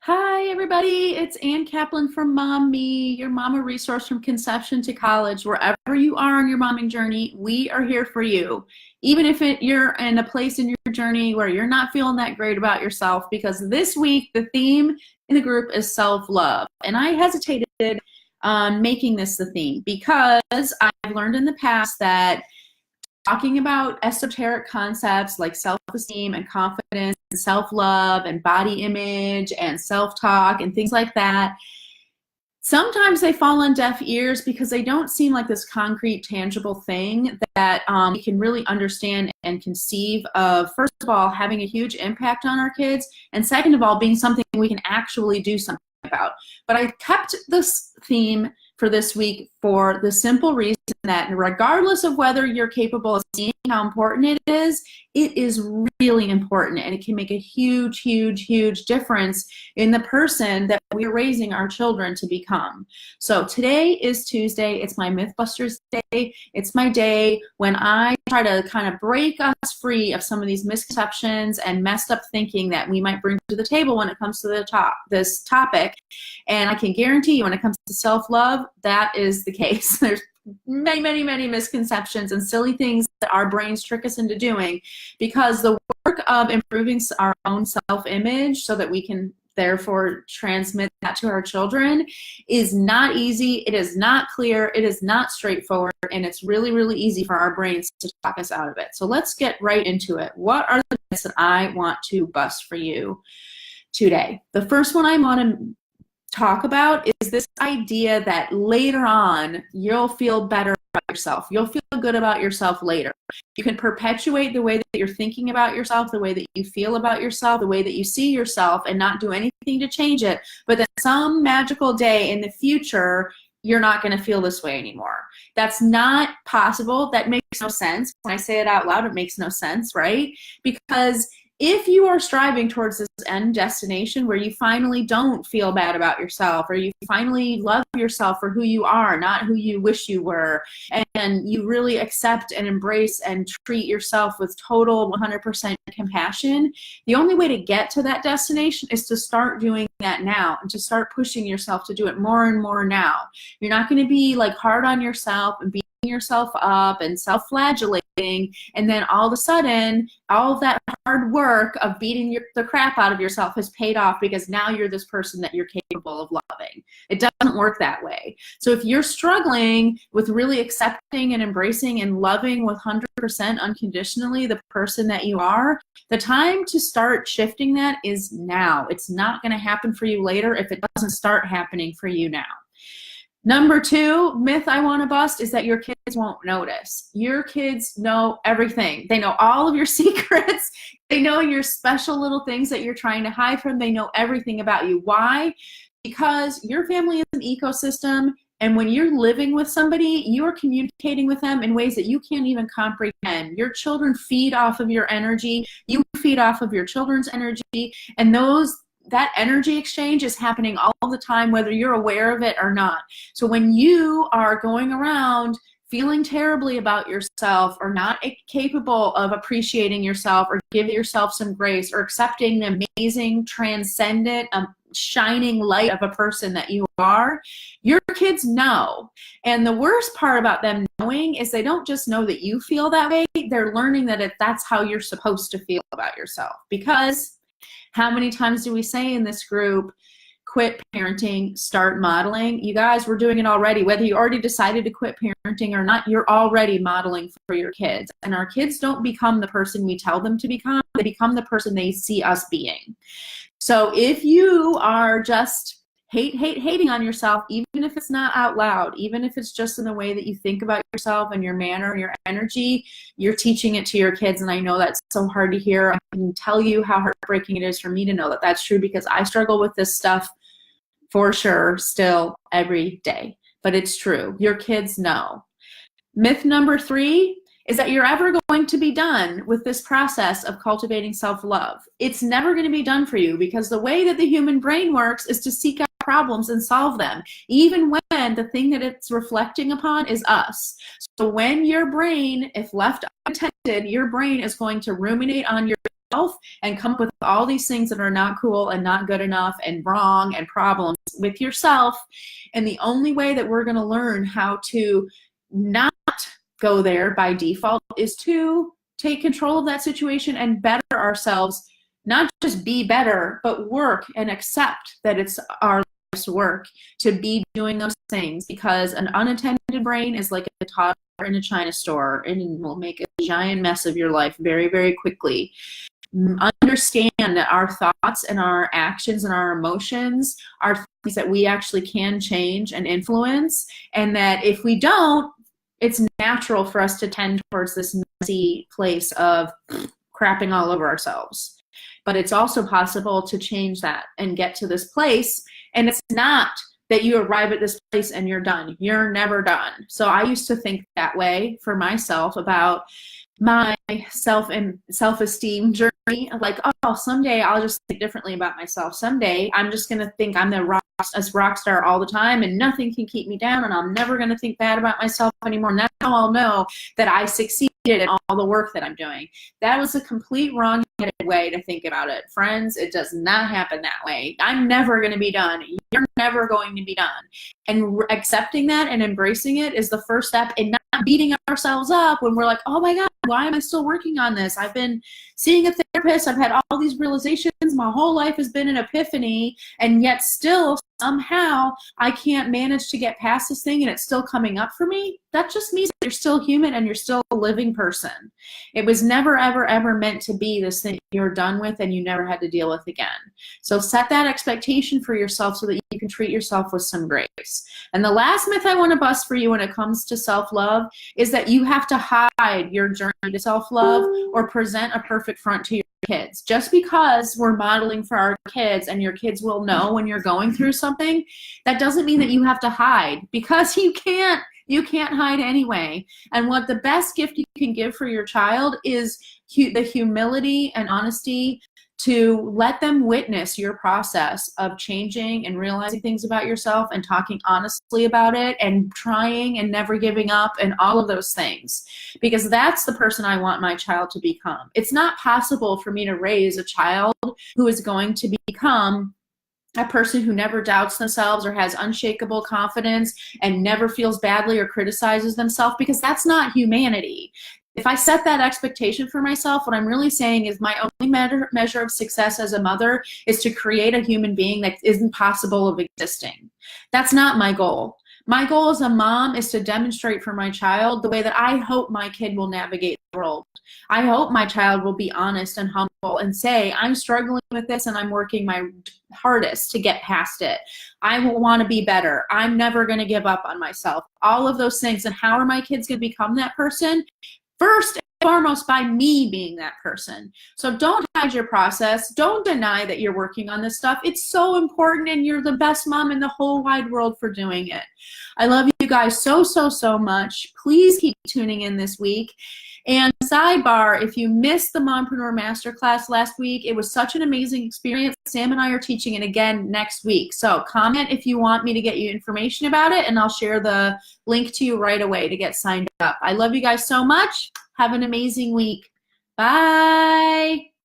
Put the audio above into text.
Hi, everybody. It's Ann Kaplan from Mom Me, your mama resource from conception to college. Wherever you are on your momming journey, we are here for you. Even if you're in a place in your journey where you're not feeling that great about yourself, because this week the theme in the group is self-love. And I hesitated on making this the theme because I've learned in the past that talking about esoteric concepts like self-esteem and confidence and self-love and body image and self-talk and things like that, sometimes they fall on deaf ears because they don't seem like this concrete, tangible thing that we can really understand and conceive of, first of all, having a huge impact on our kids, and second of all, being something we can actually do something about. But I kept this theme for this week for the simple reason that regardless of whether you're capable of seeing how important it is really important, and it can make a huge, huge, huge difference in the person that we're raising our children to become. So today is Tuesday. It's my Mythbusters Day. It's my day when I try to kind of break us free of some of these misconceptions and messed up thinking that we might bring to the table when it comes to this topic. And I can guarantee you when it comes to self-love, that is the case. There's many, many, many misconceptions and silly things that our brains trick us into doing, because the work of improving our own self-image so that we can therefore transmit that to our children is not easy. It is not clear. It is not straightforward. And it's really, really easy for our brains to talk us out of it. So let's get right into it. What are the myths that I want to bust for you today? The first one I want to talk about is this idea that later on you'll feel better about yourself. You'll feel good about yourself later. You can perpetuate the way that you're thinking about yourself, the way that you feel about yourself, the way that you see yourself, and not do anything to change it. But then some magical day in the future, you're not going to feel this way anymore. That's not possible. That makes no sense. When I say it out loud, it makes no sense, right? Because if you are striving towards this end destination where you finally don't feel bad about yourself, or you finally love yourself for who you are, not who you wish you were, and you really accept and embrace and treat yourself with total 100% compassion, the only way to get to that destination is to start doing that now and to start pushing yourself to do it more and more now. You're not going to be like hard on yourself and beating yourself up and self-flagellating, and then all of a sudden all of that hard work of beating the crap out of yourself has paid off because now you're this person that you're capable of loving. It doesn't work that way. So if you're struggling with really accepting and embracing and loving with 100% unconditionally the person that you are, the time to start shifting that is now. It's not going to happen for you later if it doesn't start happening for you now. Number two myth I want to bust is that your kids won't notice. Your kids know everything. They know all of your secrets. They know your special little things that you're trying to hide from. They know everything about you. Why? Because your family is an ecosystem, and when you're living with somebody, you are communicating with them in ways that you can't even comprehend. Your children feed off of your energy. You feed off of your children's energy, and that energy exchange is happening all the time, whether you're aware of it or not. So when you are going around feeling terribly about yourself, or not capable of appreciating yourself, or giving yourself some grace, or accepting the amazing, transcendent, shining light of a person that you are, your kids know. And the worst part about them knowing is they don't just know that you feel that way, they're learning that that's how you're supposed to feel about yourself. Because how many times do we say in this group, quit parenting, start modeling? You guys, we're doing it already. Whether you already decided to quit parenting or not, you're already modeling for your kids. And our kids don't become the person we tell them to become. They become the person they see us being. So if you are just hating on yourself, even if it's not out loud, even if it's just in the way that you think about yourself and your manner and your energy, you're teaching it to your kids. And I know that's so hard to hear. I can tell you how heartbreaking it is for me to know that that's true, because I struggle with this stuff for sure still every day. But it's true. Your kids know. Myth number three is that you're ever going to be done with this process of cultivating self-love. It's never going to be done for you, because the way that the human brain works is to seek out problems and solve them, even when the thing that it's reflecting upon is us. So when your brain, if left unattended, your brain is going to ruminate on your yourself and come up with all these things that are not cool and not good enough and wrong and problems with yourself. And the only way that we're going to learn how to not go there by default is to take control of that situation and better ourselves, not just be better, but work and accept that it's our life's work to be doing those things, because an unattended brain is like a toddler in a china store and will make a giant mess of your life very, very quickly. Understand that our thoughts and our actions and our emotions are things that we actually can change and influence, and that if we don't, it's natural for us to tend towards this messy place of crapping all over ourselves. But it's also possible to change that and get to this place. And it's not that you arrive at this place and you're done. You're never done. So I used to think that way for myself about my self-esteem journey. Like, oh, someday I'll just think differently about myself. Someday I'm just going to think I'm the rock star all the time and nothing can keep me down, and I'm never going to think bad about myself anymore. And that's how I'll know that I succeeded in all the work that I'm doing. That was a complete wrong-headed way to think about it. Friends, it does not happen that way. I'm never going to be done. You're never going to be done. And accepting that and embracing it is the first step in not beating ourselves up when we're like, oh my God, why am I still working on this? I've been seeing a therapist. I've had all these realizations. My whole life has been an epiphany, and yet still somehow I can't manage to get past this thing and it's still coming up for me. That just means that you're still human and you're still a living person. It was never, ever, ever meant to be this thing you're done with and you never had to deal with again. So set that expectation for yourself so that you can treat yourself with some grace. And the last myth I want to bust for you when it comes to self-love is that you have to hide your journey to self-love or present a perfect front to your kids. Just because we're modeling for our kids and your kids will know when you're going through something, that doesn't mean that you have to hide, because you can't hide anyway. And what the best gift you can give for your child is the humility and honesty to let them witness your process of changing and realizing things about yourself and talking honestly about it and trying and never giving up and all of those things, because that's the person I want my child to become. It's not possible for me to raise a child who is going to become a person who never doubts themselves or has unshakable confidence and never feels badly or criticizes themselves, because that's not humanity. If I set that expectation for myself, what I'm really saying is my only measure of success as a mother is to create a human being that isn't possible of existing. That's not my goal. My goal as a mom is to demonstrate for my child the way that I hope my kid will navigate the world. I hope my child will be honest and humble and say, I'm struggling with this and I'm working my hardest to get past it. I will want to be better. I'm never going to give up on myself. All of those things. And how are my kids going to become that person? First and foremost, by me being that person. So don't hide your process. Don't deny that you're working on this stuff. It's so important, and you're the best mom in the whole wide world for doing it. I love you guys so, so, so much. Please keep tuning in this week. And sidebar, if you missed the Mompreneur Masterclass last week, it was such an amazing experience. Sam and I are teaching it again next week. So comment if you want me to get you information about it, and I'll share the link to you right away to get signed up. I love you guys so much. Have an amazing week. Bye.